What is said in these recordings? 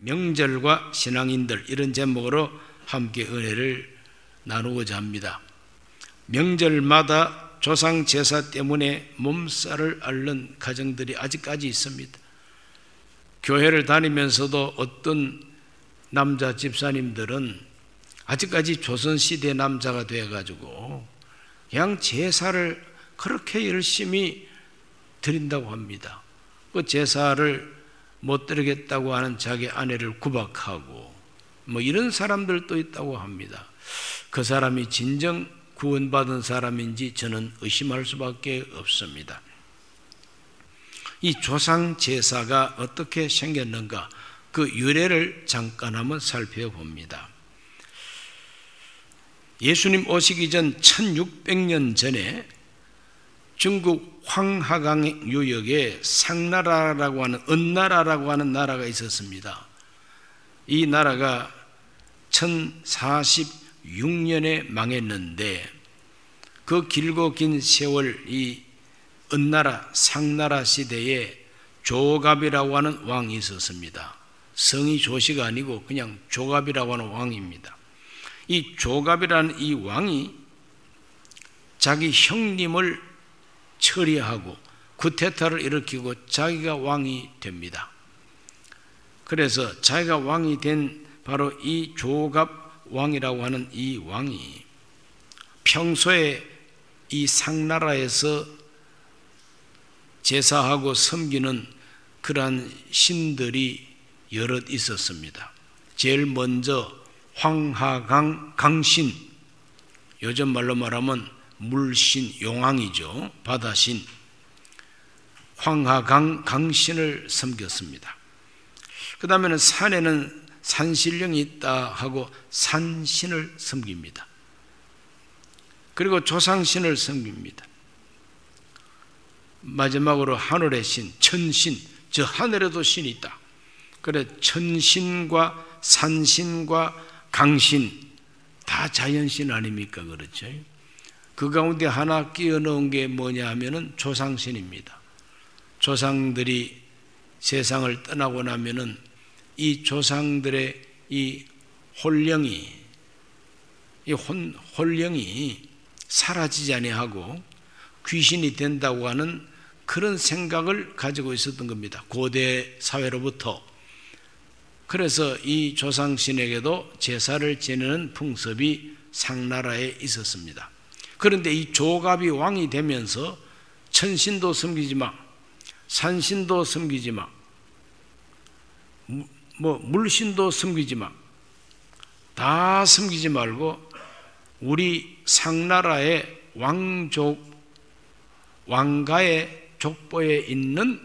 명절과 신앙인들, 이런 제목으로 함께 은혜를 나누고자 합니다. 명절마다 조상 제사 때문에 몸살을 앓는 가정들이 아직까지 있습니다. 교회를 다니면서도 어떤 남자 집사님들은 아직까지 조선시대 남자가 돼가지고 그냥 제사를 그렇게 열심히 드린다고 합니다. 그 제사를 못 드리겠다고 하는 자기 아내를 구박하고 이런 사람들도 있다고 합니다. 그 사람이 진정 구원받은 사람인지 저는 의심할 수밖에 없습니다. 이 조상 제사가 어떻게 생겼는가, 그 유래를 잠깐 한번 살펴봅니다. 예수님 오시기 전 1600년 전에 중국 황하강 유역에 상나라라고 하는, 은나라라고 하는 나라가 있었습니다. 이 나라가 1046년에 망했는데 그 길고 긴 세월 이 은나라, 상나라 시대에 조갑이라고 하는 왕이 있었습니다. 성이 조씨가 아니고 그냥 조갑이라고 하는 왕입니다. 이 조갑이라는 이 왕이 자기 형님을 처리하고 쿠데타를 일으키고 자기가 왕이 됩니다. 그래서 자기가 왕이 된 바로 이 조갑 왕이라고 하는 이 왕이 평소에 이 상나라에서 제사하고 섬기는 그러한 신들이 여럿 있었습니다. 제일 먼저 황하강 강신, 요즘 말로 말하면 물신, 용왕이죠. 바다신, 황하강 강신을 섬겼습니다. 그 다음에는 산에는 산신령이 있다 하고 산신을 섬깁니다. 그리고 조상신을 섬깁니다. 마지막으로 하늘의 신, 천신, 저 하늘에도 신이 있다. 그래, 천신과 산신과 강신 다 자연신 아닙니까? 그렇죠? 그 가운데 하나 끼워 넣은 게 뭐냐 하면은 조상신입니다. 조상들이 세상을 떠나고 나면은 이 조상들의 이 홀령이 사라지지 아니하고 귀신이 된다고 하는 그런 생각을 가지고 있었던 겁니다. 고대 사회로부터. 그래서 이 조상신에게도 제사를 지내는 풍습이 상나라에 있었습니다. 그런데 이 조갑이 왕이 되면서 천신도 섬기지 마, 산신도 섬기지 마, 물신도 섬기지 마, 다 섬기지 말고 우리 상나라의 왕가의 족보에 있는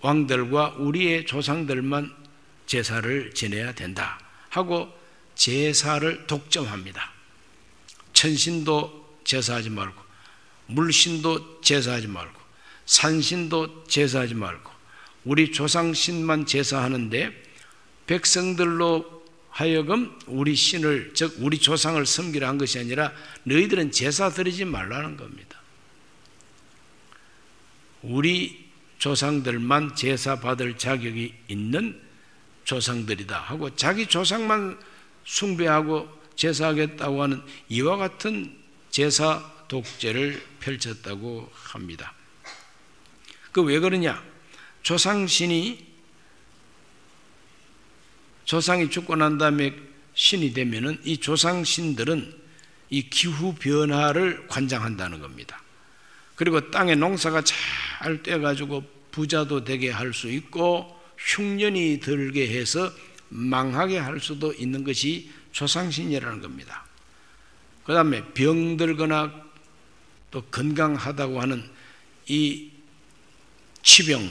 왕들과 우리의 조상들만 제사를 지내야 된다 하고 제사를 독점합니다. 천신도 제사하지 말고, 물신도 제사하지 말고, 산신도 제사하지 말고, 우리 조상신만 제사하는데 백성들로 하여금 우리 신을, 즉 우리 조상을 섬기라 한 것이 아니라 너희들은 제사 드리지 말라는 겁니다. 우리 조상들만 제사 받을 자격이 있는 조상들이다 하고 자기 조상만 숭배하고 제사하겠다고 하는 이와 같은 제사 독재를 펼쳤다고 합니다. 그 왜 그러냐? 조상이 죽고 난 다음에 신이 되면은 이 조상신들은 이 기후 변화를 관장한다는 겁니다. 그리고 땅에 농사가 잘 돼가지고 부자도 되게 할 수 있고 흉년이 들게 해서 망하게 할 수도 있는 것이 조상신이라는 겁니다. 그 다음에 병들거나 또 건강하다고 하는 이 치병,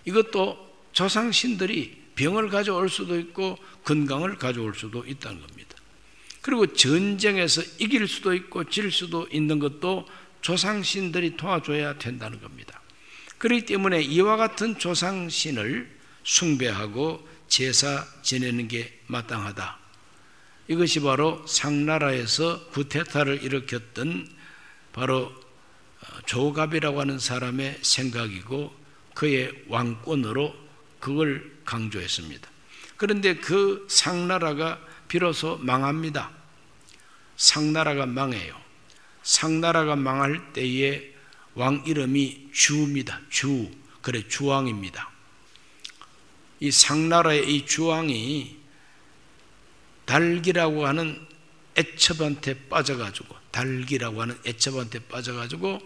이것도 조상신들이 병을 가져올 수도 있고 건강을 가져올 수도 있다는 겁니다. 그리고 전쟁에서 이길 수도 있고 질 수도 있는 것도 조상신들이 도와줘야 된다는 겁니다. 그렇기 때문에 이와 같은 조상신을 숭배하고 제사 지내는 게 마땅하다. 이것이 바로 상나라에서 쿠데타를 일으켰던 바로 조갑이라고 하는 사람의 생각이고 그의 왕권으로 그걸 강조했습니다. 그런데 그 상나라가 비로소 망합니다. 상나라가 망해요. 상나라가 망할 때에 왕 이름이 주입니다. 주. 그래, 주왕입니다. 이 상나라의 이 주왕이 달기라고 하는 애첩한테 빠져가지고, 달기라고 하는 애첩한테 빠져가지고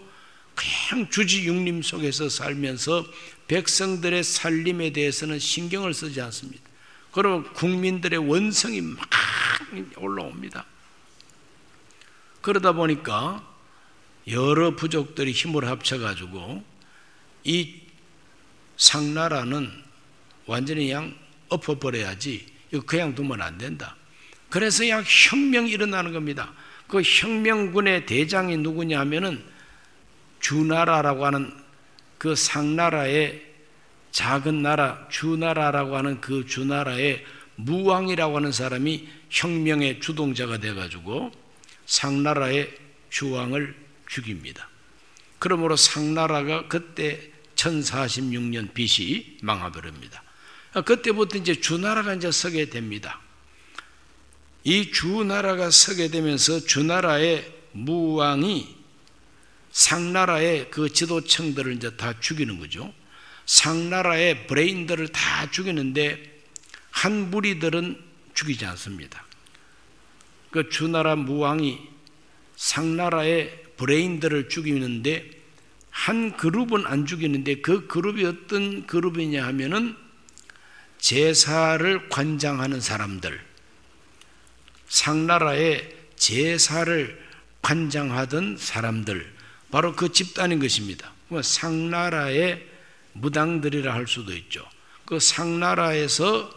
그냥 주지육림 속에서 살면서 백성들의 살림에 대해서는 신경을 쓰지 않습니다. 그러면 국민들의 원성이 막 올라옵니다. 그러다 보니까 여러 부족들이 힘을 합쳐가지고 이 상나라는 완전히 그냥 엎어버려야지, 이거 그냥 두면 안 된다. 그래서 그냥 혁명이 일어나는 겁니다. 그 혁명군의 대장이 누구냐 하면은 주나라라고 하는 그 상나라의 작은 나라, 주나라라고 하는 그 주나라의 무왕이라고 하는 사람이 혁명의 주동자가 돼가지고 상나라의 주왕을 죽입니다. 그러므로 상나라가 그때 1046년 BC 망해버립니다. 그때부터 이제 주나라가 이제 서게 됩니다. 이 주나라가 서게 되면서 주나라의 무왕이 상나라의 그 지도층들을 이제 다 죽이는 거죠. 상나라의 브레인들을 다 죽이는데 한 무리들은 죽이지 않습니다. 그 주나라 무왕이 상나라의 브레인들을 죽이는데 한 그룹은 안 죽이는데, 그 그룹이 어떤 그룹이냐 하면은 제사를 관장하는 사람들, 상나라의 제사를 관장하던 사람들, 바로 그 집단인 것입니다. 상나라의 무당들이라 할 수도 있죠. 그 상나라에서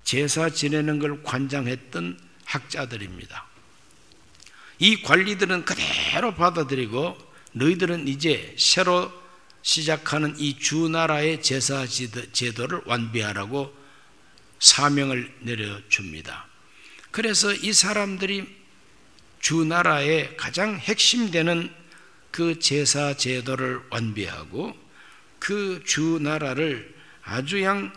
제사 지내는 걸 관장했던 학자들입니다. 이 관리들은 그대로 받아들이고, 너희들은 이제 새로 시작하는 이 주나라의 제사 제도를 완비하라고 사명을 내려줍니다. 그래서 이 사람들이 주나라의 가장 핵심되는 그 제사 제도를 완비하고, 그 주나라를 아주 그냥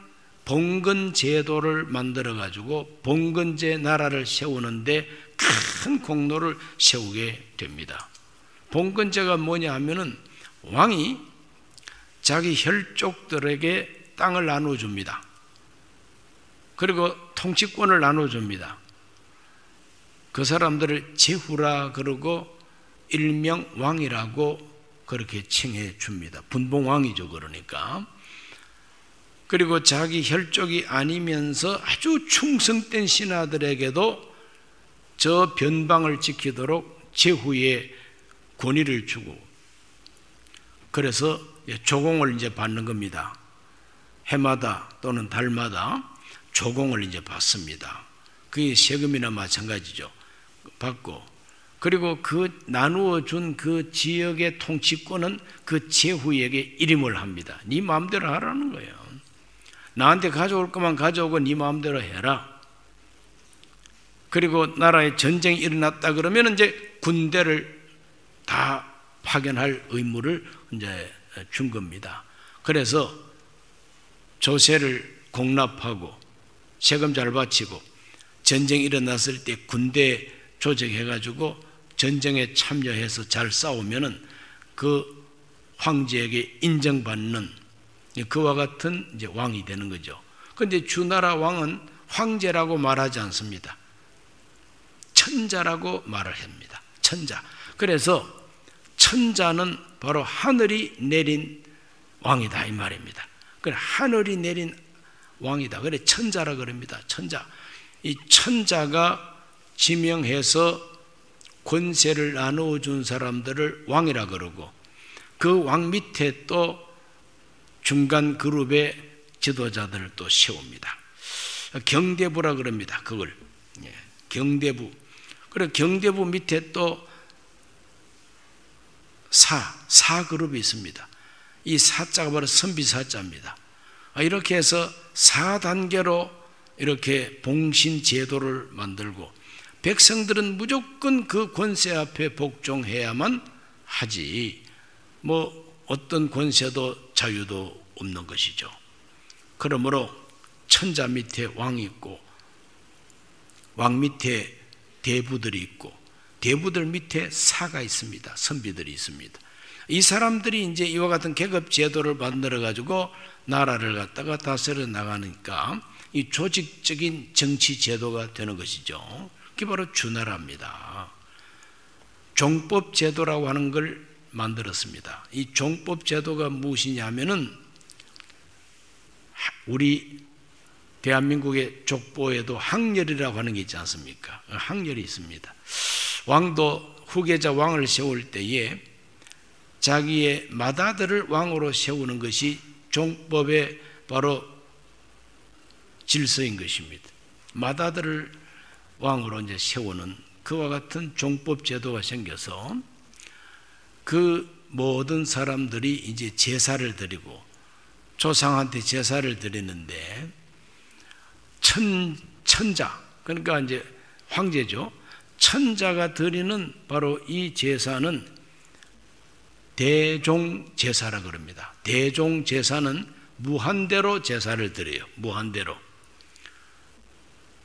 봉건 제도를 만들어 가지고 봉건제 나라를 세우는데 큰 공로를 세우게 됩니다. 봉건제가 뭐냐 하면은 왕이 자기 혈족들에게 땅을 나눠줍니다. 그리고 통치권을 나눠줍니다. 그 사람들을 제후라 그러고 일명 왕이라고 그렇게 칭해 줍니다. 분봉왕이죠. 그러니까. 그리고 자기 혈족이 아니면서 아주 충성된 신하들에게도 저 변방을 지키도록 제후의 권위를 주고, 그래서 조공을 이제 받는 겁니다. 해마다 또는 달마다 조공을 이제 받습니다. 그게 세금이나 마찬가지죠. 받고, 그리고 그 나누어 준 그 지역의 통치권은 그 제후에게 일임을 합니다. 네 마음대로 하라는 거예요. 나한테 가져올 것만 가져오고 네 마음대로 해라. 그리고 나라에 전쟁이 일어났다 그러면 이제 군대를 다 파견할 의무를 이제 준 겁니다. 그래서 조세를 공납하고 세금 잘 바치고 전쟁이 일어났을 때 군대 조직해가지고 전쟁에 참여해서 잘 싸우면은 그 황제에게 인정받는 그와 같은 이제 왕이 되는 거죠. 그런데 주나라 왕은 황제라고 말하지 않습니다. 천자라고 말을 합니다. 천자. 그래서 천자는 바로 하늘이 내린 왕이다 이 말입니다. 그래, 하늘이 내린 왕이다. 그래, 천자라 그럽니다. 천자. 이 천자가 지명해서 권세를 나누어 준 사람들을 왕이라 그러고, 그 왕 밑에 또 중간 그룹의 지도자들을 또 세웁니다. 경대부라 그럽니다. 그걸 경대부. 그리고 경대부 밑에 또 사 그룹이 있습니다. 이 사자가 바로 선비사자입니다. 이렇게 해서 4단계로 이렇게 봉신 제도를 만들고, 백성들은 무조건 그 권세 앞에 복종해야만 하지, 뭐 어떤 권세도 자유도 없는 것이죠. 그러므로 천자 밑에 왕이 있고 왕 밑에 대부들이 있고 대부들 밑에 사가 있습니다. 선비들이 있습니다. 이 사람들이 이제 이와 같은 계급 제도를 만들어 가지고 나라를 갖다가 다스려 나가니까 이 조직적인 정치 제도가 되는 것이죠. 그게 바로 주나라입니다. 종법 제도라고 하는 걸 만들었습니다. 이 종법 제도가 무엇이냐면은 우리 대한민국의 족보에도 항렬이라고 하는 게 있지 않습니까? 항렬이 있습니다. 왕도 후계자 왕을 세울 때에 자기의 맏아들을 왕으로 세우는 것이 종법의 바로 질서인 것입니다. 맏아들을 왕으로 이제 세우는 그와 같은 종법 제도가 생겨서 그 모든 사람들이 이제 제사를 드리고 조상한테 제사를 드리는데 천자, 그러니까 이제 황제죠. 천자가 드리는 바로 이 제사는 대종제사라 그럽니다. 대종제사는 무한대로 제사를 드려요. 무한대로.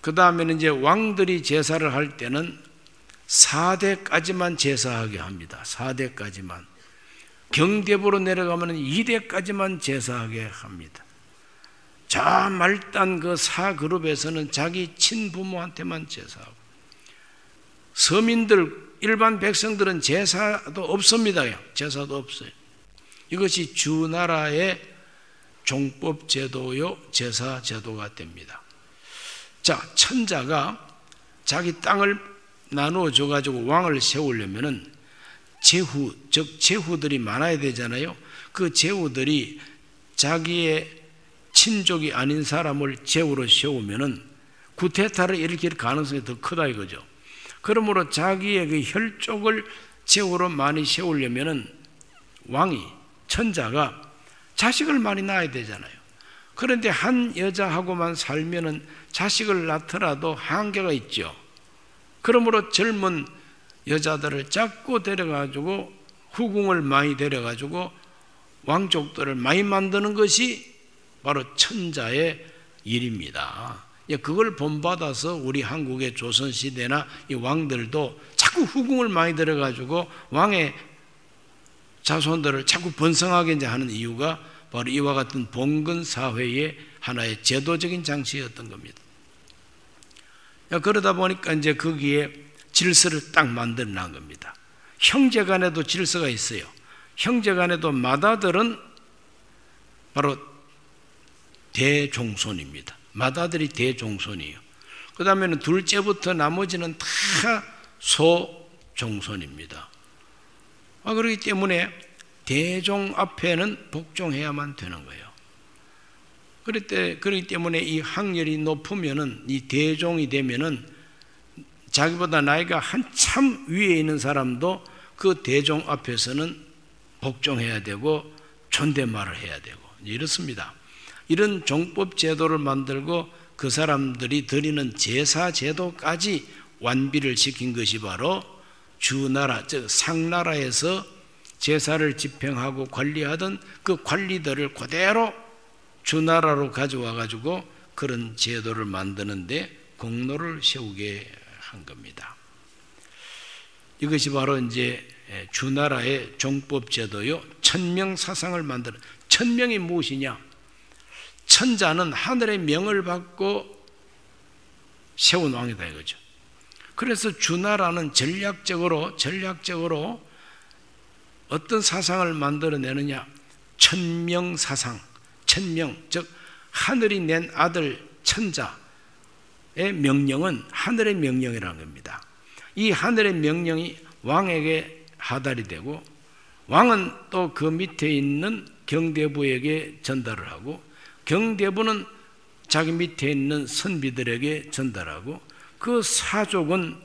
그 다음에는 이제 왕들이 제사를 할 때는 4대까지만 제사하게 합니다. 4대까지만. 경대부로 내려가면 2대까지만 제사하게 합니다. 저 말단 그 사그룹에서는 자기 친부모한테만 제사하고 서민들 일반 백성들은 제사도 없습니다. 제사도 없어요. 이것이 주나라의 종법 제도요 제사 제도가 됩니다. 자, 천자가 자기 땅을 나누어 줘 가지고 왕을 세우려면은 제후, 즉 제후들이 많아야 되잖아요. 그 제후들이 자기의 친족이 아닌 사람을 제후로 세우면은 구테타를 일으킬 가능성이 더 크다 이거죠. 그러므로 자기의 그 혈족을 제후로 많이 세우려면은 왕이 천자가 자식을 많이 낳아야 되잖아요. 그런데 한 여자하고만 살면은 자식을 낳더라도 한계가 있죠. 그러므로 젊은 여자들을 자꾸 데려가지고 후궁을 많이 데려가지고 왕족들을 많이 만드는 것이 바로 천자의 일입니다. 그걸 본받아서 우리 한국의 조선시대나 이 왕들도 자꾸 후궁을 많이 데려가지고 왕의 자손들을 자꾸 번성하게 이제 하는 이유가 바로 이와 같은 봉건 사회의 하나의 제도적인 장치였던 겁니다. 그러다 보니까 이제 거기에 질서를 딱 만들어 놓은 겁니다. 형제 간에도 질서가 있어요. 형제 간에도 맏아들은 바로 대종손입니다. 맏아들이 대종손이에요. 그 다음에는 둘째부터 나머지는 다 소종손입니다. 그렇기 때문에 대종 앞에는 복종해야만 되는 거예요. 그렇기 때문에 이 학렬이 높으면은 이 대종이 되면은 자기보다 나이가 한참 위에 있는 사람도 그 대종 앞에서는 복종해야 되고 존댓말을 해야 되고 이렇습니다. 이런 종법 제도를 만들고 그 사람들이 드리는 제사 제도까지 완비를 시킨 것이 바로 주나라, 즉 상나라에서 제사를 집행하고 관리하던 그 관리들을 그대로 주나라로 가져와 가지고 그런 제도를 만드는데 공로를 세우게 한 겁니다. 이것이 바로 이제 주나라의 종법 제도요. 천명 사상을 만드는. 천명이 무엇이냐? 천자는 하늘의 명을 받고 세운 왕이다 이거죠. 그래서 주나라는 전략적으로 어떤 사상을 만들어내느냐? 천명 사상. 천명, 즉 하늘이 낸 아들 천자의 명령은 하늘의 명령이라는 겁니다. 이 하늘의 명령이 왕에게 하달이 되고 왕은 또 그 밑에 있는 경대부에게 전달을 하고 경대부는 자기 밑에 있는 선비들에게 전달하고 그 사족은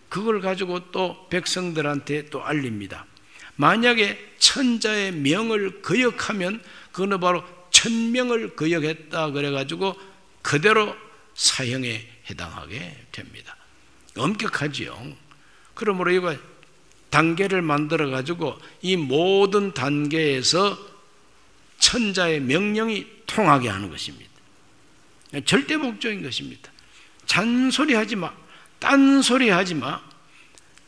그걸 가지고 또 백성들한테 또 알립니다. 만약에 천자의 명을 거역하면 그거는 바로 천명을 거역했다 그래가지고 그대로 사형에 해당하게 됩니다. 엄격하지요. 그러므로 이거 단계를 만들어 가지고 이 모든 단계에서 천자의 명령이 통하게 하는 것입니다. 절대 복종인 것입니다. 잔소리하지 마, 딴소리하지 마.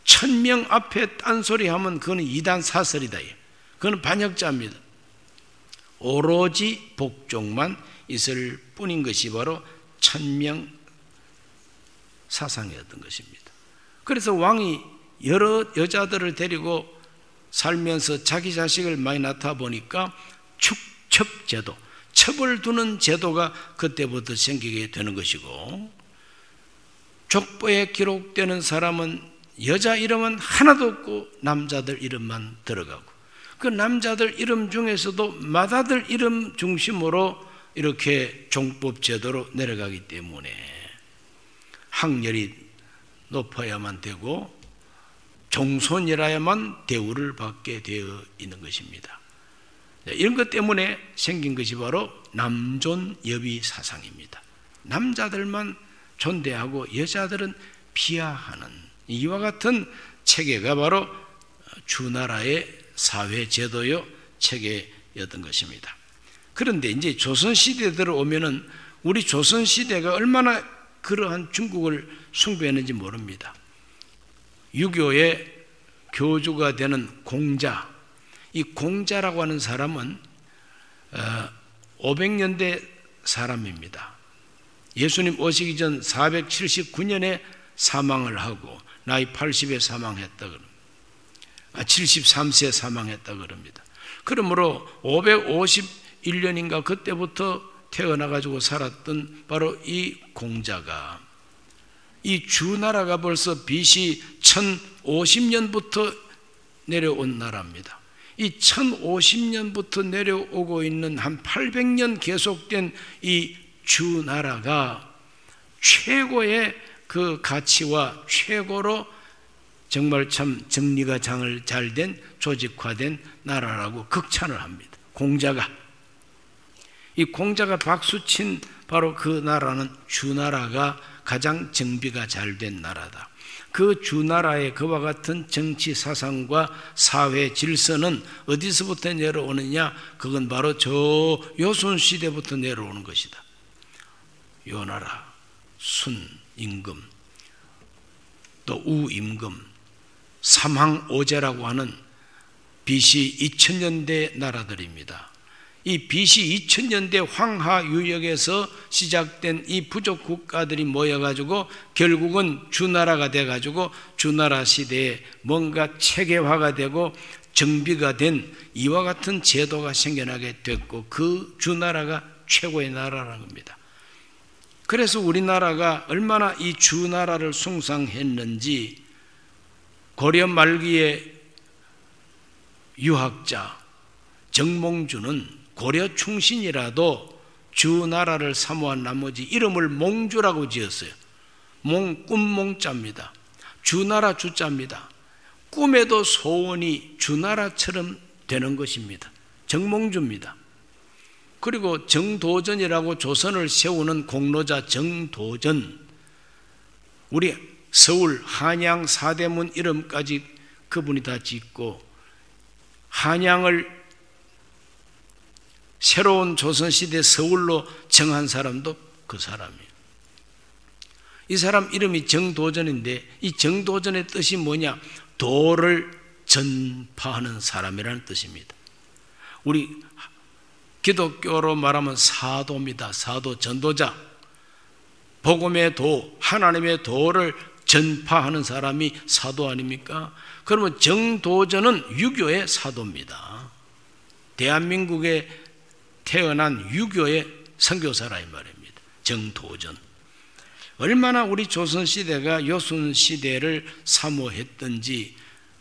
1000명 앞에 딴소리하면 그거는 이단 사설이다. 그거는 반역자입니다. 오로지 복종만 있을 뿐인 것이 바로 1000명 사상이었던 것입니다. 그래서 왕이 여러 여자들을 데리고 살면서 자기 자식을 많이 낳다 보니까 축첩제도, 첩을 두는 제도가 그때부터 생기게 되는 것이고, 족보에 기록되는 사람은 여자 이름은 하나도 없고 남자들 이름만 들어가고, 그 남자들 이름 중에서도 맏아들 이름 중심으로 이렇게 종법 제도로 내려가기 때문에 학렬이 높아야만 되고 종손이라야만 대우를 받게 되어 있는 것입니다. 이런 것 때문에 생긴 것이 바로 남존여비 사상입니다. 남자들만 존대하고 여자들은 비하하는 이와 같은 체계가 바로 주나라의 사회 제도요 체계였던 것입니다. 그런데 이제 조선시대에 들어오면은 우리 조선시대가 얼마나 그러한 중국을 숭배했는지 모릅니다. 유교의 교주가 되는 공자, 이 공자라고 하는 사람은 500년대 사람입니다. 예수님 오시기 전 479년에 사망을 하고 나이 80에 사망했다 그럽니다. 73세에 사망했다 그럽니다. 그러므로 551년인가 그때부터 태어나가지고 살았던 바로 이 공자가, 이 주나라가 벌써 BC 1050년부터 내려온 나라입니다. 이 1050년부터 내려오고 있는 한 800년 계속된 이 주나라가 최고의 그 가치와 최고로 정말 참 정리가 잘 된 조직화된 나라라고 극찬을 합니다. 공자가, 이 공자가 박수친 바로 그 나라는 주나라가 가장 정비가 잘 된 나라다. 그 주나라의 그와 같은 정치 사상과 사회 질서는 어디서부터 내려오느냐? 그건 바로 저 요순시대부터 내려오는 것이다. 요나라, 순, 임금, 또 우임금, 삼항오제라고 하는 BC 2000년대 나라들입니다. 이 BC 2000년대 황하 유역에서 시작된 이 부족 국가들이 모여가지고 결국은 주나라가 돼가지고 주나라 시대에 뭔가 체계화가 되고 정비가 된 이와 같은 제도가 생겨나게 됐고, 그 주나라가 최고의 나라라는 겁니다. 그래서 우리나라가 얼마나 이 주나라를 숭상했는지 고려 말기의 유학자 정몽주는 고려 충신이라도 주나라를 사모한 나머지 이름을 몽주라고 지었어요. 꿈몽자입니다. 주나라 주자입니다. 꿈에도 소원이 주나라처럼 되는 것입니다. 정몽주입니다. 그리고 정도전이라고 조선을 세우는 공로자 정도전, 우리 서울 한양 사대문 이름까지 그분이 다 짓고 한양을 새로운 조선시대 서울로 정한 사람도 그 사람이에요. 이 사람 이름이 정도전인데 이 정도전의 뜻이 뭐냐? 도를 전파하는 사람이라는 뜻입니다. 우리 기독교로 말하면 사도입니다. 사도, 전도자. 복음의 도, 하나님의 도를 전파하는 사람이 사도 아닙니까? 그러면 정도전은 유교의 사도입니다. 대한민국에 태어난 유교의 선교사라 이 말입니다. 정도전. 얼마나 우리 조선시대가 요순시대를 사모했던지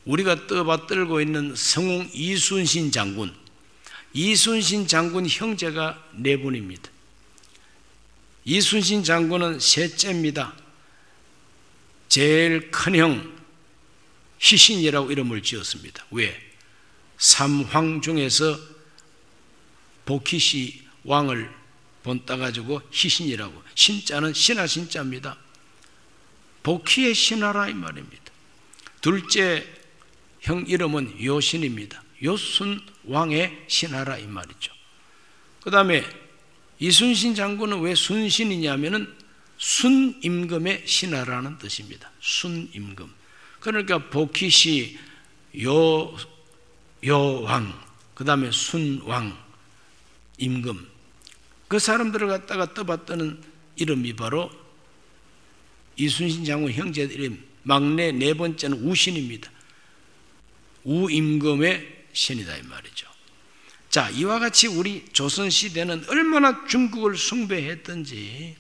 우리가 떠받들고 있는 성웅 이순신 장군, 이순신 장군 형제가 네 분입니다. 이순신 장군은 셋째입니다. 제일 큰 형 희신이라고 이름을 지었습니다. 왜? 삼황 중에서 복희시 왕을 본따가지고 희신이라고, 신자는 신하 신자입니다. 복희의 신하라 이 말입니다. 둘째 형 이름은 요신입니다. 요순 왕의 신하라 이 말이죠. 그 다음에 이순신 장군은 왜 순신이냐면은 순임금의 신하라는 뜻입니다. 순임금. 그러니까 복희시 여왕, 그 다음에 순왕, 임금, 그 사람들을 갖다가 떠받드는 이름이 바로 이순신 장군 형제들 이름, 막내 네 번째는 우신입니다. 우임금의 신이다 이 말이죠. 자, 이와 같이 우리 조선시대는 얼마나 중국을 숭배했던지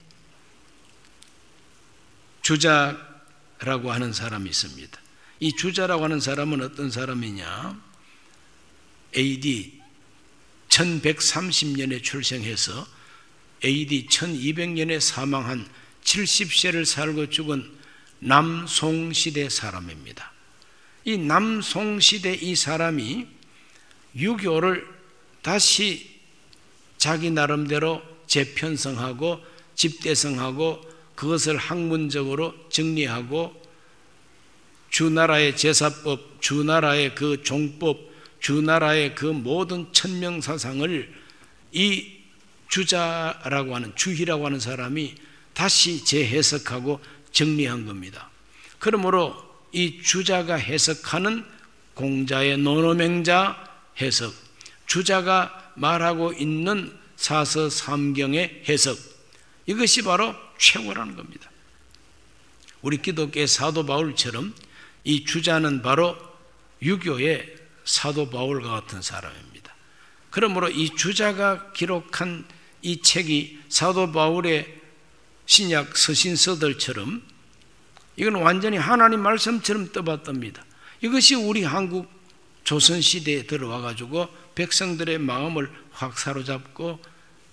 주자라고 하는 사람이 있습니다. 이 주자라고 하는 사람은 어떤 사람이냐? AD 1130년에 출생해서 AD 1200년에 사망한 70세를 살고 죽은 남송시대 사람입니다. 이 남송시대 이 사람이 유교를 다시 자기 나름대로 재편성하고 집대성하고 그것을 학문적으로 정리하고 주나라의 제사법, 주나라의 그 종법, 주나라의 그 모든 천명사상을 이 주자라고 하는, 주희라고 하는 사람이 다시 재해석하고 정리한 겁니다. 그러므로 이 주자가 해석하는 공자의 논어맹자 해석, 주자가 말하고 있는 사서삼경의 해석, 이것이 바로 최고라는 겁니다. 우리 기독교의 사도 바울처럼 이 주자는 바로 유교의 사도 바울과 같은 사람입니다. 그러므로 이 주자가 기록한 이 책이 사도 바울의 신약 서신서들처럼 이건 완전히 하나님 말씀처럼 떠받듭니다. 이것이 우리 한국 조선시대에 들어와 가지고 백성들의 마음을 확 사로잡고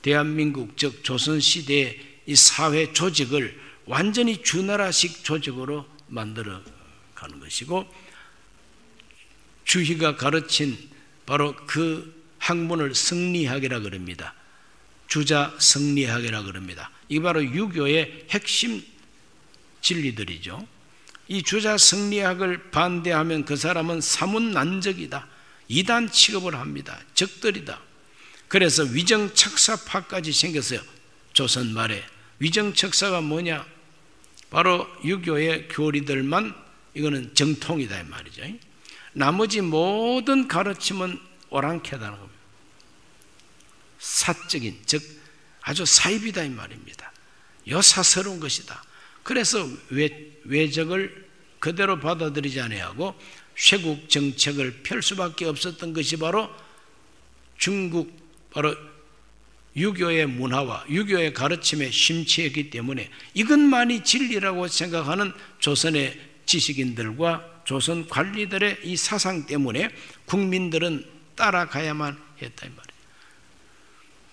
대한민국 즉 조선시대의 이 사회 조직을 완전히 주나라식 조직으로 만들어 가는 것이고, 주희가 가르친 바로 그 학문을 성리학이라 그럽니다. 주자 성리학이라 그럽니다. 이게 바로 유교의 핵심 진리들이죠. 이 주자 성리학을 반대하면 그 사람은 사문난적이다, 이단 취급을 합니다. 적들이다. 그래서 위정척사파까지 생겼어요. 조선 말에 위정척사가 뭐냐? 바로 유교의 교리들만 이거는 정통이다 이 말이죠. 나머지 모든 가르침은 오랑캐다는 겁니다. 사적인, 즉 아주 사입이다 이 말입니다. 여사스러운 것이다. 그래서 외적을 그대로 받아들이지 아니하고 쇄국 정책을 펼 수밖에 없었던 것이 바로 중국, 바로 유교의 문화와 유교의 가르침에 심취했기 때문에 이것만이 진리라고 생각하는 조선의 지식인들과 조선 관리들의 이 사상 때문에 국민들은 따라가야만 했다 이 말이에요.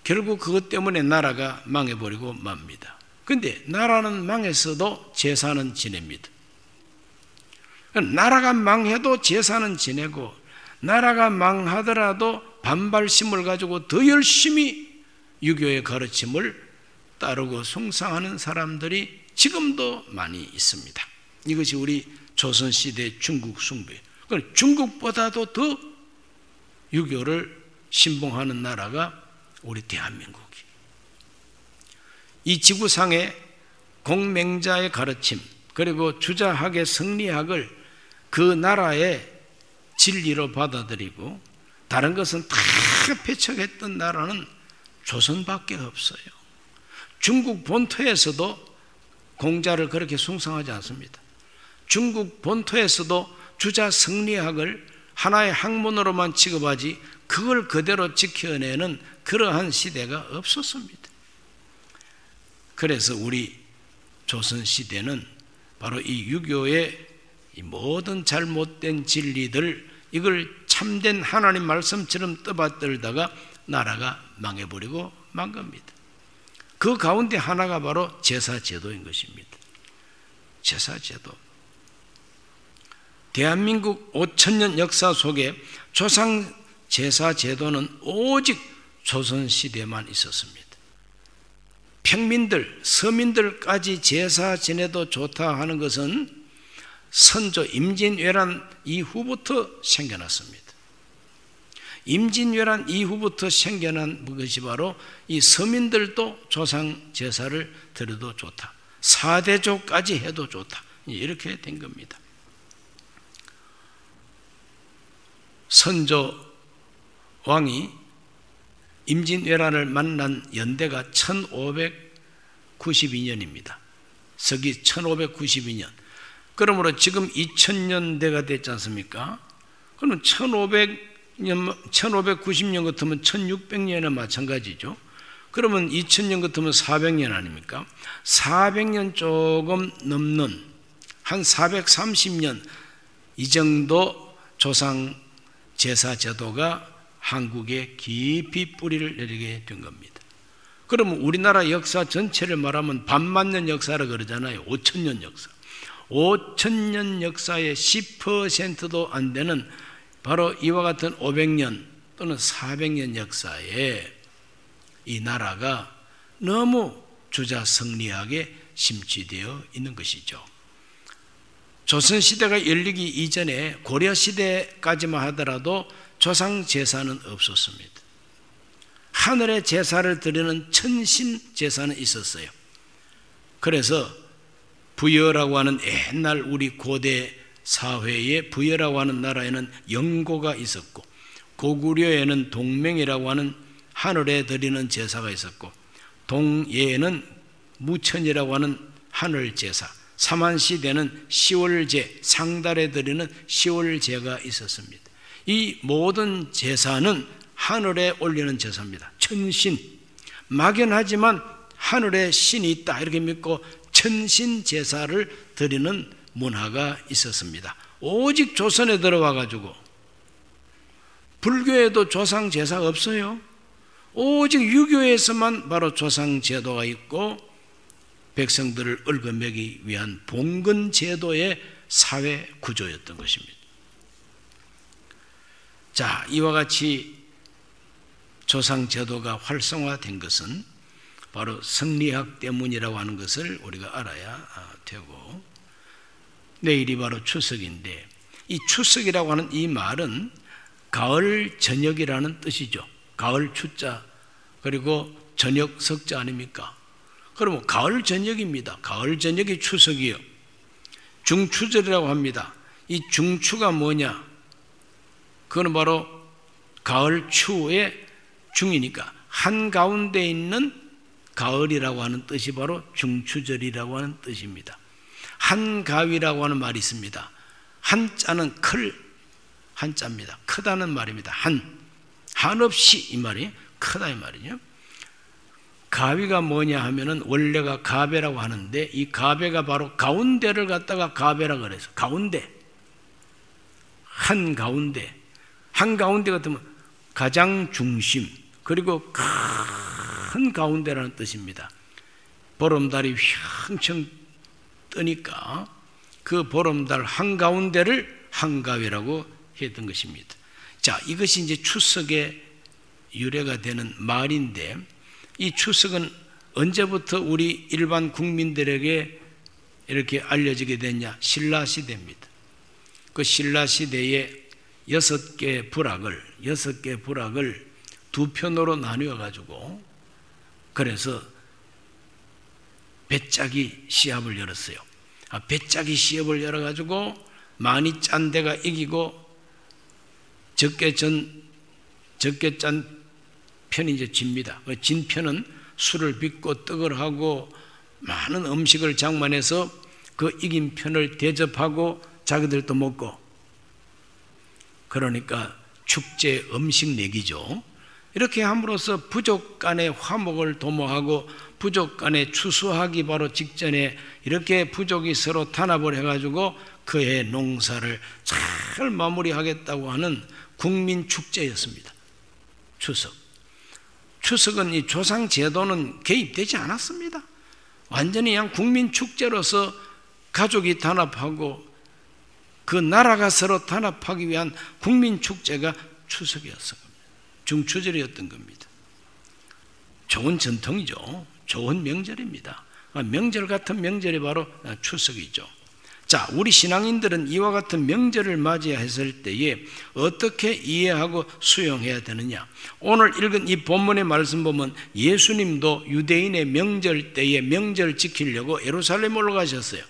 결국 그것 때문에 나라가 망해버리고 맙니다. 그런데 나라는 망했어도 제사는 지냅니다. 나라가 망해도 제사는 지내고, 나라가 망하더라도 반발심을 가지고 더 열심히 유교의 가르침을 따르고 숭상하는 사람들이 지금도 많이 있습니다. 이것이 우리 조선시대 중국 숭배. 중국보다도 더 유교를 신봉하는 나라가 우리 대한민국이. 이 지구상의 공맹자의 가르침 그리고 주자학의 성리학을 그 나라의 진리로 받아들이고 다른 것은 다 배척했던 나라는 조선밖에 없어요. 중국 본토에서도 공자를 그렇게 숭상하지 않습니다. 중국 본토에서도 주자 성리학을 하나의 학문으로만 취급하지 그걸 그대로 지켜내는 그러한 시대가 없었습니다. 그래서 우리 조선시대는 바로 이 유교의 이 모든 잘못된 진리들, 이걸 참된 하나님 말씀처럼 떠받들다가 나라가 망해버리고 만 겁니다. 그 가운데 하나가 바로 제사제도인 것입니다. 제사제도. 대한민국 5000년 역사 속에 조상 제사제도는 오직 조선시대만 있었습니다. 평민들, 서민들까지 제사 지내도 좋다 하는 것은 선조 임진왜란 이후부터 생겨났습니다. 임진왜란 이후부터 생겨난 것이 바로 이 서민들도 조상 제사를 드려도 좋다, 4대조까지 해도 좋다, 이렇게 된 겁니다. 선조 왕이 임진왜란을 만난 연대가 1592년입니다. 서기 1592년. 그러므로 지금 2000년대가 됐지 않습니까? 그러면 1590년 같으면 1600년이나 마찬가지죠. 그러면 2000년 같으면 400년 아닙니까? 400년 조금 넘는 한 430년 이 정도 조상 제사 제도가 한국에 깊이 뿌리를 내리게 된 겁니다. 그러면 우리나라 역사 전체를 말하면 반만년 역사라 그러잖아요. 5000년 역사. 5000년 역사의 10%도 안 되는 바로 이와 같은 500년 또는 400년 역사에 이 나라가 너무 주자성리하게 심취되어 있는 것이죠. 조선시대가 열리기 이전에 고려시대까지만 하더라도 조상제사는 없었습니다. 하늘의 제사를 드리는 천신제사는 있었어요. 그래서 부여라고 하는 옛날 우리 고대 사회에 부여라고 하는 나라에는 영고가 있었고, 고구려에는 동맹이라고 하는 하늘에 드리는 제사가 있었고, 동예에는 무천이라고 하는 하늘제사, 삼한시대는 시월제, 상달에 드리는 시월제가 있었습니다. 이 모든 제사는 하늘에 올리는 제사입니다. 천신, 막연하지만 하늘에 신이 있다 이렇게 믿고 천신 제사를 드리는 문화가 있었습니다. 오직 조선에 들어와 가지고 불교에도 조상 제사가 없어요. 오직 유교에서만 바로 조상 제도가 있고 백성들을 얽어매기 위한 봉건 제도의 사회 구조였던 것입니다. 자, 이와 같이 조상 제도가 활성화된 것은 바로 성리학 때문이라고 하는 것을 우리가 알아야 되고, 내일이 바로 추석인데 이 추석이라고 하는 이 말은 가을 저녁이라는 뜻이죠. 가을 추자 그리고 저녁 석자 아닙니까? 그러면 가을 저녁입니다. 가을 저녁이 추석이요. 중추절이라고 합니다. 이 중추가 뭐냐? 그건 바로 가을 추의 중이니까 한가운데 있는 가을이라고 하는 뜻이 바로 중추절이라고 하는 뜻입니다. 한가위라고 하는 말이 있습니다. 한자는 클 한자입니다. 크다는 말입니다. 한없이 이 말이 크다 이 말이죠. 가위가 뭐냐 하면은 원래가 가배라고 하는데 이 가배가 바로 가운데를 갖다가 가배라 그래서 가운데, 한가운데, 한가운데 같으면 가장 중심 그리고 큰 가운데라는 뜻입니다. 보름달이 휘황청 뜨니까 그 보름달 한가운데를 한가위라고 했던 것입니다. 자, 이것이 이제 추석의 유래가 되는 말인데, 이 추석은 언제부터 우리 일반 국민들에게 이렇게 알려지게 됐냐? 신라시대입니다. 그 신라시대에 6개 부락을 두 편으로 나누어 가지고 그래서 배짜기 시합을 열었어요. 배짜기 시합을 열어 가지고 많이 짠 데가 이기고 적게 짠 편이 이제 집니다. 진 편은 술을 빚고 떡을 하고 많은 음식을 장만해서 그 이긴 편을 대접하고 자기들도 먹고, 그러니까 축제 음식 내기죠. 이렇게 함으로써 부족 간의 화목을 도모하고 부족 간의 추수하기 바로 직전에 이렇게 부족이 서로 탄압을 해가지고 그의 농사를 잘 마무리하겠다고 하는 국민 축제였습니다. 추석은 이 조상 제도는 개입되지 않았습니다. 완전히 그냥 국민 축제로서 가족이 단합하고 그 나라가 서로 단합하기 위한 국민 축제가 추석이었을 겁니다. 중추절이었던 겁니다. 좋은 전통이죠. 좋은 명절입니다. 명절 같은 명절이 바로 추석이죠. 자, 우리 신앙인들은 이와 같은 명절을 맞이했을 때에 어떻게 이해하고 수용해야 되느냐? 오늘 읽은 이 본문의 말씀 보면 예수님도 유대인의 명절 때에 명절 지키려고 예루살렘 올라가셨어요.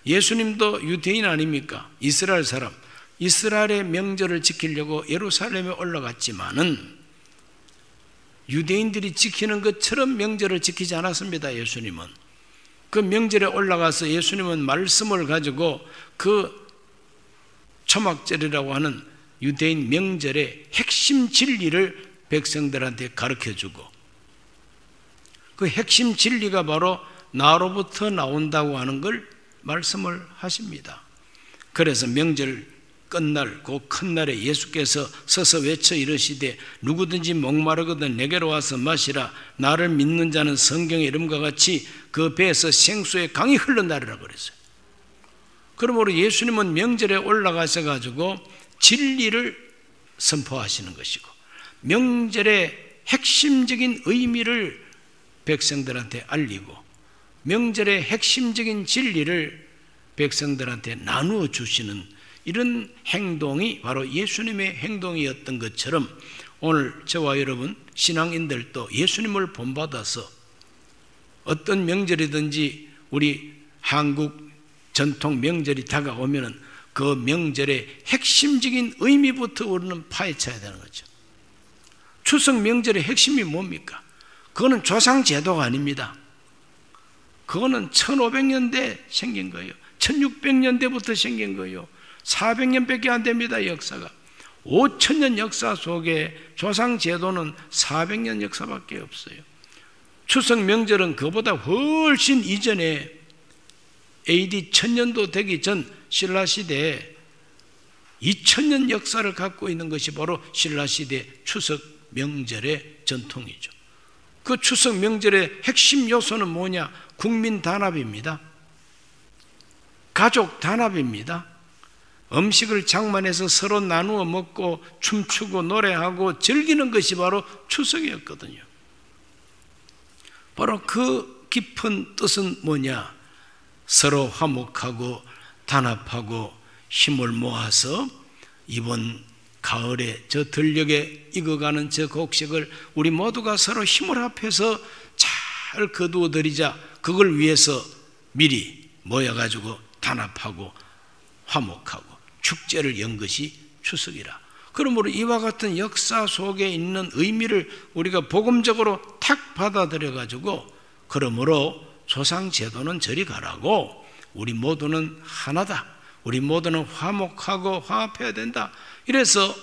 예수님도 유대인 아닙니까? 이스라엘 사람. 이스라엘의 명절을 지키려고 예루살렘에 올라갔지만은 유대인들이 지키는 것처럼 명절을 지키지 않았습니다. 예수님은 그 명절에 올라가서 예수님은 말씀을 가지고 그 초막절이라고 하는 유대인 명절의 핵심 진리를 백성들한테 가르쳐주고, 그 핵심 진리가 바로 나로부터 나온다고 하는 걸 말씀을 하십니다. 그래서 명절 끝날 그 큰 날에 예수께서 서서 외쳐 이르시되 누구든지 목마르거든 내게로 와서 마시라. 나를 믿는 자는 성경의 이름과 같이 그 배에서 생수의 강이 흘러나리라 그랬어요. 그러므로 예수님은 명절에 올라가셔가지고 진리를 선포하시는 것이고, 명절의 핵심적인 의미를 백성들한테 알리고, 명절의 핵심적인 진리를 백성들한테 나누어 주시는 이런 행동이 바로 예수님의 행동이었던 것처럼 오늘 저와 여러분 신앙인들도 예수님을 본받아서 어떤 명절이든지 우리 한국 전통 명절이 다가오면 그 명절의 핵심적인 의미부터 우리는 파헤쳐야 되는 거죠. 추석 명절의 핵심이 뭡니까? 그거는 조상 제도가 아닙니다. 그거는 1500년대 생긴 거예요. 1600년대부터 생긴 거예요. 400년밖에 안 됩니다. 역사가 5000년 역사 속에 조상 제도는 400년 역사밖에 없어요. 추석 명절은 그보다 훨씬 이전에 AD 1000년도 되기 전 신라시대에 2000년 역사를 갖고 있는 것이 바로 신라시대 추석 명절의 전통이죠. 그 추석 명절의 핵심 요소는 뭐냐? 국민 단합입니다. 가족 단합입니다. 음식을 장만해서 서로 나누어 먹고 춤추고 노래하고 즐기는 것이 바로 추석이었거든요. 바로 그 깊은 뜻은 뭐냐? 서로 화목하고 단합하고 힘을 모아서 이번 가을에 저 들녘에 익어가는 저 곡식을 우리 모두가 서로 힘을 합해서 잘 거두어 드리자. 그걸 위해서 미리 모여가지고 단합하고 화목하고 축제를 연 것이 추석이라. 그러므로 이와 같은 역사 속에 있는 의미를 우리가 복음적으로 탁 받아들여 가지고, 그러므로 조상 제도는 저리 가라고, 우리 모두는 하나다, 우리 모두는 화목하고 화합해야 된다. 이래서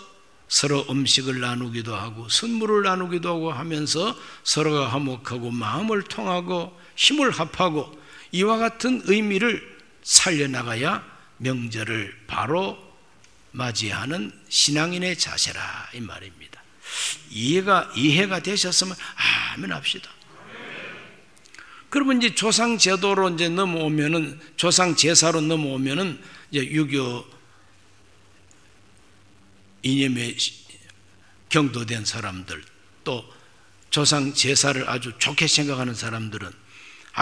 서로 음식을 나누기도 하고 선물을 나누기도 하고 하면서 서로가 화목하고 마음을 통하고 힘을 합하고 이와 같은 의미를 살려나가야 명절을 바로 맞이하는 신앙인의 자세라 이 말입니다. 이해가 되셨으면 아멘 합시다. 그러면 이제 조상 제도로 이제 넘어오면은, 조상 제사로 넘어오면은 이제 유교 이념에 경도된 사람들, 또 조상 제사를 아주 좋게 생각하는 사람들은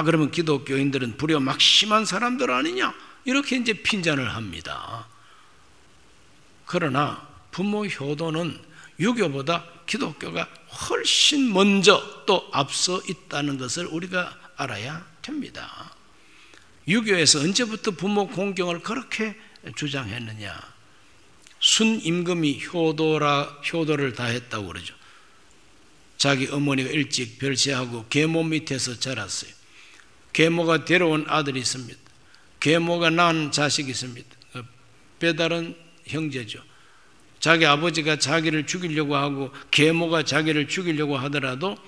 그러면 기독교인들은 불효 막 심한 사람들 아니냐? 이렇게 이제 핀잔을 합니다. 그러나 부모 효도는 유교보다 기독교가 훨씬 먼저 또 앞서 있다는 것을 우리가 알아야 됩니다. 유교에서 언제부터 부모 공경을 그렇게 주장했느냐? 순임금이 효도를 다 했다고 그러죠. 자기 어머니가 일찍 별세하고 계모 밑에서 자랐어요. 계모가 데려온 아들이 있습니다. 계모가 낳은 자식이 있습니다. 배달은 형제죠. 자기 아버지가 자기를 죽이려고 하고 계모가 자기를 죽이려고 하더라도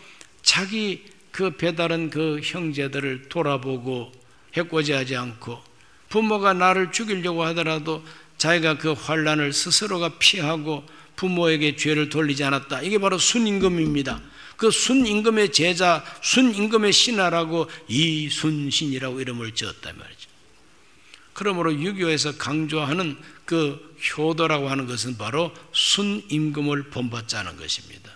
자기 그 배달은 그 형제들을 돌아보고 해코지하지 않고, 부모가 나를 죽이려고 하더라도 자기가 그 환난을 스스로가 피하고 부모에게 죄를 돌리지 않았다. 이게 바로 순임금입니다. 그 순임금의 제자, 순임금의 신하라고 이순신이라고 이름을 지었단 말이죠. 그러므로 유교에서 강조하는 그 효도라고 하는 것은 바로 순임금을 본받자는 것입니다.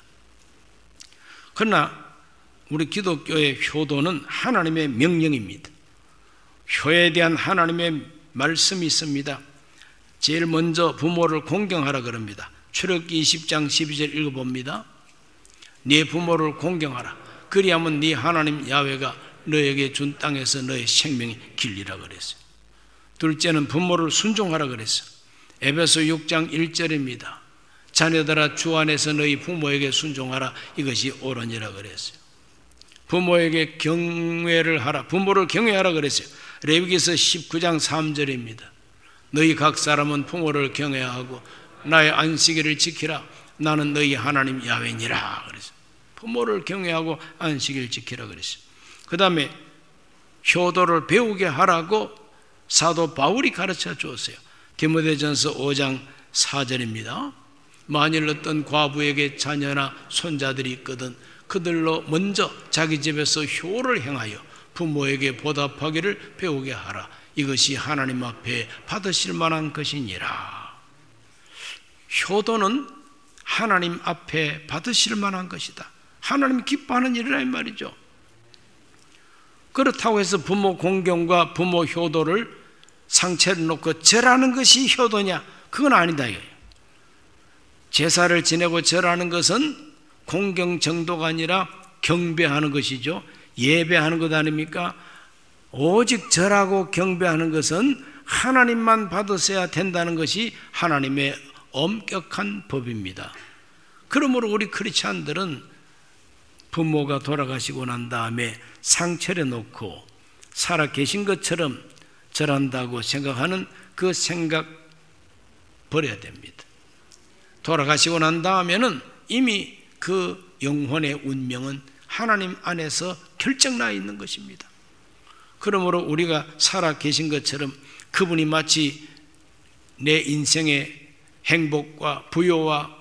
그러나 우리 기독교의 효도는 하나님의 명령입니다. 효에 대한 하나님의 말씀이 있습니다. 제일 먼저 부모를 공경하라 그럽니다. 출애굽기 20장 12절 읽어봅니다. 네 부모를 공경하라. 그리하면 네 하나님 야훼가 너에게 준 땅에서 너의 생명이 길리라 그랬어요. 둘째는 부모를 순종하라 그랬어요. 에베소 6장 1절입니다. 자녀들아 주 안에서 너희 부모에게 순종하라. 이것이 옳으니라 그랬어요. 부모에게 경외를 하라. 부모를 경외하라 그랬어요. 레위기서 19장 3절입니다. 너희 각 사람은 부모를 경외하고 나의 안식일을 지키라. 나는 너희 하나님 야훼니라 그랬어요. 부모를 경외하고 안식일 지키라 그랬어요. 그 다음에 효도를 배우게 하라고 사도 바울이 가르쳐 주었어요. 디모데전서 5장 4절입니다. 만일 어떤 과부에게 자녀나 손자들이 있거든 그들로 먼저 자기 집에서 효를 행하여 부모에게 보답하기를 배우게 하라. 이것이 하나님 앞에 받으실 만한 것이니라. 효도는 하나님 앞에 받으실 만한 것이다. 하나님 기뻐하는 일이라 이 말이죠. 그렇다고 해서 부모 공경과 부모 효도를 상체를 놓고 절하는 것이 효도냐? 그건 아니다 이거예요. 제사를 지내고 절하는 것은 공경 정도가 아니라 경배하는 것이죠. 예배하는 것 아닙니까? 오직 절하고 경배하는 것은 하나님만 받으셔야 된다는 것이 하나님의 엄격한 법입니다. 그러므로 우리 크리스찬들은 부모가 돌아가시고 난 다음에 상 차려놓고 살아 계신 것처럼 절한다고 생각하는 그 생각 버려야 됩니다. 돌아가시고 난 다음에는 이미 그 영혼의 운명은 하나님 안에서 결정나 있는 것입니다. 그러므로 우리가 살아 계신 것처럼 그분이 마치 내 인생의 행복과 부요와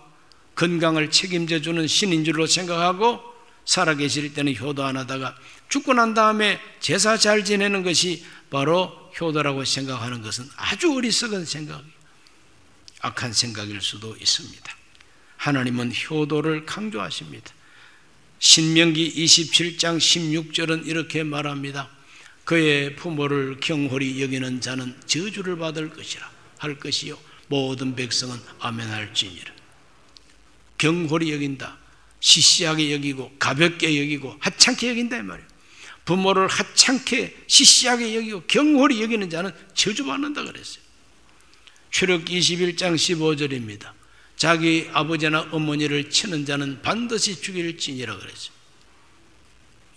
건강을 책임져 주는 신인 줄로 생각하고 살아 계실 때는 효도 안 하다가 죽고 난 다음에 제사 잘 지내는 것이 바로 효도라고 생각하는 것은 아주 어리석은 생각이에요. 악한 생각일 수도 있습니다. 하나님은 효도를 강조하십니다. 신명기 27장 16절은 이렇게 말합니다. 그의 부모를 경홀히 여기는 자는 저주를 받을 것이라 할 것이요 모든 백성은 아멘할지니라. 경홀히 여긴다. 시시하게 여기고 가볍게 여기고 하찮게 여긴다 이 말이에요. 부모를 하찮게 시시하게 여기고 경홀히 여기는 자는 저주받는다 그랬어요. 출애굽기 21장 15절입니다. 자기 아버지나 어머니를 치는 자는 반드시 죽일지니라 그랬어요.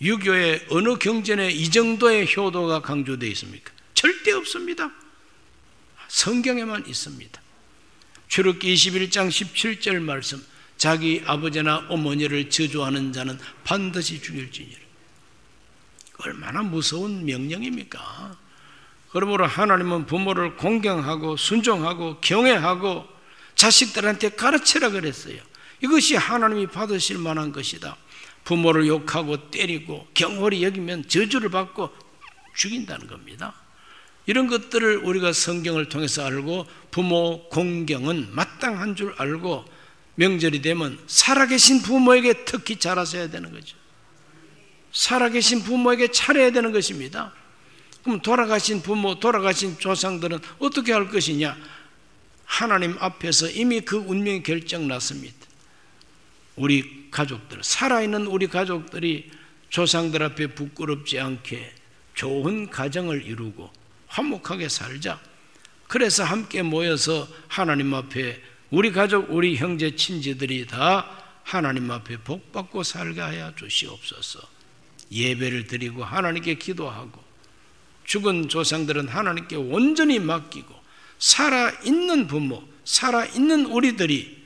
유교의 어느 경전에 이 정도의 효도가 강조되어 있습니까? 절대 없습니다. 성경에만 있습니다. 출애굽기 21장 17절 말씀, 자기 아버지나 어머니를 저주하는 자는 반드시 죽일지니라. 얼마나 무서운 명령입니까? 그러므로 하나님은 부모를 공경하고 순종하고 경외하고 자식들한테 가르치라 그랬어요. 이것이 하나님이 받으실 만한 것이다. 부모를 욕하고 때리고 경홀히 여기면 저주를 받고 죽인다는 겁니다. 이런 것들을 우리가 성경을 통해서 알고 부모 공경은 마땅한 줄 알고 명절이 되면 살아계신 부모에게 특히 잘하셔야 되는 거죠. 살아계신 부모에게 차려야 되는 것입니다. 그럼 돌아가신 부모, 돌아가신 조상들은 어떻게 할 것이냐? 하나님 앞에서 이미 그 운명이 결정났습니다. 우리 가족들, 살아있는 우리 가족들이 조상들 앞에 부끄럽지 않게 좋은 가정을 이루고 화목하게 살자. 그래서 함께 모여서 하나님 앞에 우리 가족, 우리 형제, 친지들이 다 하나님 앞에 복받고 살게 하여 주시옵소서. 예배를 드리고 하나님께 기도하고 죽은 조상들은 하나님께 온전히 맡기고 살아있는 부모, 살아있는 우리들이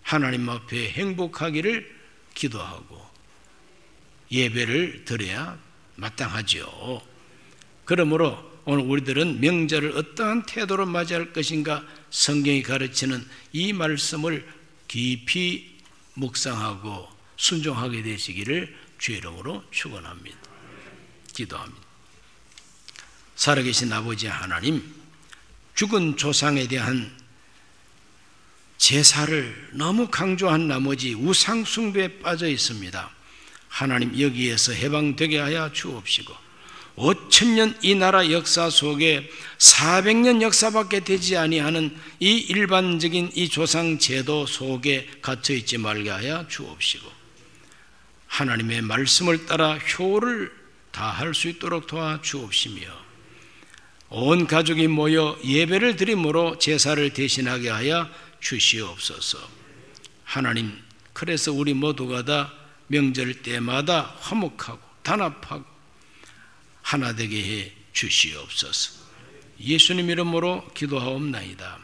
하나님 앞에 행복하기를 기도하고 예배를 드려야 마땅하죠. 그러므로 오늘 우리들은 명절을 어떠한 태도로 맞이할 것인가 성경이 가르치는 이 말씀을 깊이 묵상하고 순종하게 되시기를 주의 이름으로 축원합니다. 기도합니다. 살아계신 아버지 하나님, 죽은 조상에 대한 제사를 너무 강조한 나머지 우상 숭배에 빠져 있습니다. 하나님 여기에서 해방되게 하여 주옵시고 5,000년 이 나라 역사 속에 400년 역사밖에 되지 아니하는 이 일반적인 이 조상 제도 속에 갇혀 있지 말게 하여 주옵시고, 하나님의 말씀을 따라 효를 다할 수 있도록 도와 주옵시며, 온 가족이 모여 예배를 드림으로 제사를 대신하게 하여 주시옵소서. 하나님, 그래서 우리 모두가 다 명절 때마다 화목하고 단합하고 하나 되게 해 주시옵소서. 예수님 이름으로 기도하옵나이다.